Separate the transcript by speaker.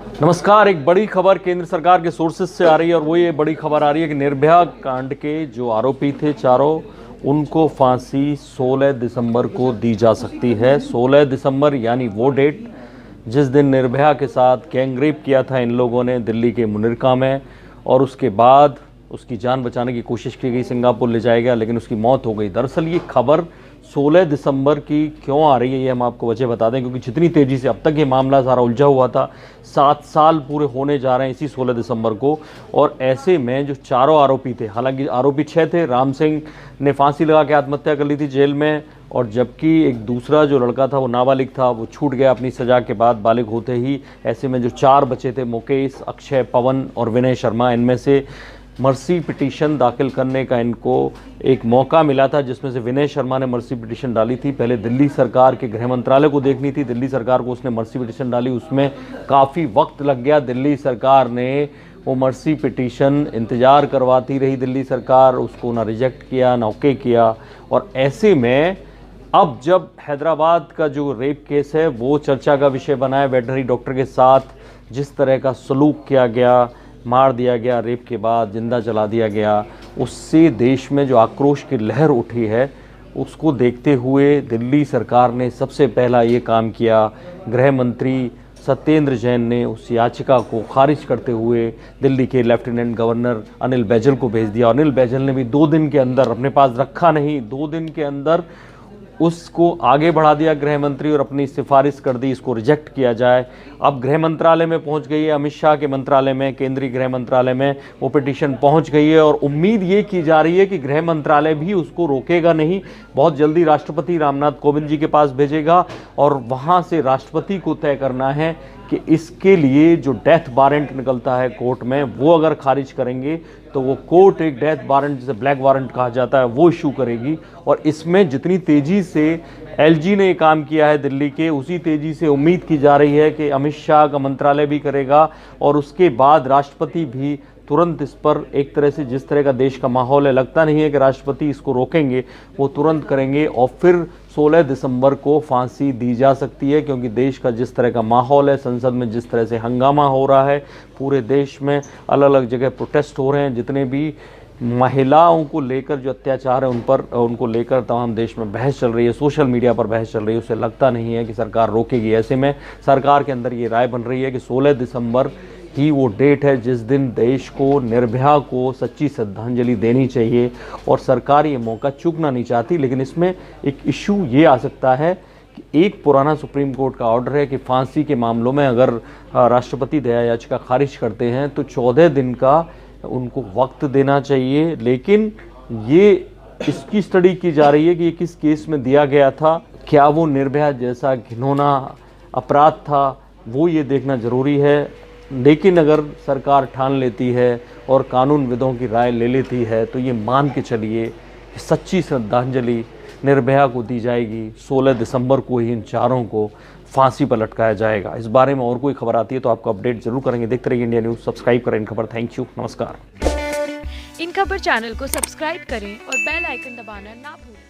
Speaker 1: नमस्कार। एक बड़ी खबर केंद्र सरकार के सोर्सेज से आ रही है और वो ये बड़ी खबर आ रही है कि निर्भया कांड के जो आरोपी थे चारों, उनको फांसी 16 दिसंबर को दी जा सकती है। 16 दिसंबर यानी वो डेट जिस दिन निर्भया के साथ गैंगरेप किया था इन लोगों ने दिल्ली के मुनिरका में, और उसके बाद उसकी जान बचाने की कोशिश की गई, सिंगापुर ले जाया गया लेकिन उसकी मौत हो गई। दरअसल ये खबर 16 दिसंबर की क्यों आ रही है ये हम आपको वजह बता दें, क्योंकि जितनी तेज़ी से अब तक ये मामला सारा उलझा हुआ था, 7 साल पूरे होने जा रहे हैं इसी 16 दिसंबर को। और ऐसे में जो चारों आरोपी थे, हालांकि आरोपी 6 थे, राम सिंह ने फांसी लगा के आत्महत्या कर ली थी जेल में, और जबकि एक दूसरा जो लड़का था वो नाबालिग था, वो छूट गया अपनी सज़ा के बाद बालिग होते ही। ऐसे में जो 4 बचे थे, मुकेश, अक्षय, पवन और विनय शर्मा, इनमें से मर्सी पिटीशन दाखिल करने का इनको एक मौका मिला था, जिसमें से विनय शर्मा ने मर्सी पिटीशन डाली थी। पहले दिल्ली सरकार के गृह मंत्रालय को देखनी थी, दिल्ली सरकार को उसने मर्सी पिटीशन डाली, उसमें काफ़ी वक्त लग गया। दिल्ली सरकार ने वो मर्सी पिटीशन इंतज़ार करवाती रही दिल्ली सरकार, उसको ना रिजेक्ट किया ना ओके किया। और ऐसे में अब जब हैदराबाद का जो रेप केस है वो चर्चा का विषय बना है, वेटनरी डॉक्टर के साथ जिस तरह का सलूक किया गया, मार दिया गया, रेप के बाद जिंदा जला दिया गया, उससे देश में जो आक्रोश की लहर उठी है उसको देखते हुए दिल्ली सरकार ने सबसे पहला ये काम किया। गृह मंत्री सत्येंद्र जैन ने उस याचिका को खारिज करते हुए दिल्ली के लेफ्टिनेंट गवर्नर अनिल बैजल को भेज दिया। अनिल बैजल ने भी 2 दिन के अंदर, अपने पास रखा नहीं, 2 दिन के अंदर उसको आगे बढ़ा दिया गृह मंत्री और अपनी सिफारिश कर दी इसको रिजेक्ट किया जाए। अब गृह मंत्रालय में पहुंच गई है, अमित शाह के मंत्रालय में, केंद्रीय गृह मंत्रालय में वो पिटीशन पहुंच गई है, और उम्मीद ये की जा रही है कि गृह मंत्रालय भी उसको रोकेगा नहीं, बहुत जल्दी राष्ट्रपति रामनाथ कोविंद जी के पास भेजेगा और वहां से राष्ट्रपति को तय करना है कि इसके लिए जो डेथ वारंट निकलता है कोर्ट में, वो अगर खारिज करेंगे तो वो कोर्ट एक डेथ वारंट, जिसे ब्लैक वारंट कहा जाता है, वो इशू करेगी। और इसमें जितनी तेज़ी से एलजी ने काम किया है दिल्ली के, उसी तेज़ी से उम्मीद की जा रही है कि अमित शाह का मंत्रालय भी करेगा, और उसके बाद राष्ट्रपति भी तुरंत इस पर, एक तरह से जिस तरह का देश का माहौल है, लगता नहीं है कि राष्ट्रपति इसको रोकेंगे, वो तुरंत करेंगे और फिर 16 दिसंबर को फांसी दी जा सकती है। क्योंकि देश का जिस तरह का माहौल है, संसद में जिस तरह से हंगामा हो रहा है, पूरे देश में अलग अलग जगह प्रोटेस्ट हो रहे हैं, जितने भी महिलाओं को लेकर जो अत्याचार है उन पर, उनको लेकर तमाम देश में बहस चल रही है, सोशल मीडिया पर बहस चल रही है, उसे लगता नहीं है कि सरकार रोकेगी। ऐसे में सरकार के अंदर ये राय बन रही है कि 16 दिसंबर ही वो डेट है जिस दिन देश को, निर्भया को सच्ची श्रद्धांजलि देनी चाहिए, और सरकार ये मौका चूकना नहीं चाहती। लेकिन इसमें एक इशू ये आ सकता है कि एक पुराना सुप्रीम कोर्ट का ऑर्डर है कि फांसी के मामलों में अगर राष्ट्रपति दया याचिका खारिज करते हैं तो 14 दिन का उनको वक्त देना चाहिए। लेकिन ये इसकी स्टडी की जा रही है कि ये किस केस में दिया गया था, क्या वो निर्भया जैसा घिनौना अपराध था, वो ये देखना ज़रूरी है। लेकिन अगर सरकार ठान लेती है और कानूनविदों की राय ले लेती है तो ये मान के चलिए कि सच्ची श्रद्धांजलि निर्भया को दी जाएगी। 16 दिसंबर को ही इन चारों को फांसी पर लटकाया जाएगा। इस बारे में और कोई खबर आती है तो आपको अपडेट जरूर करेंगे। देखते रहिए इंडिया न्यूज़, सब्सक्राइब करें इन खबर। थैंक यू, नमस्कार।
Speaker 2: इन खबर चैनल को सब्सक्राइब करें और बेल आइकन दबाना ना भूलें।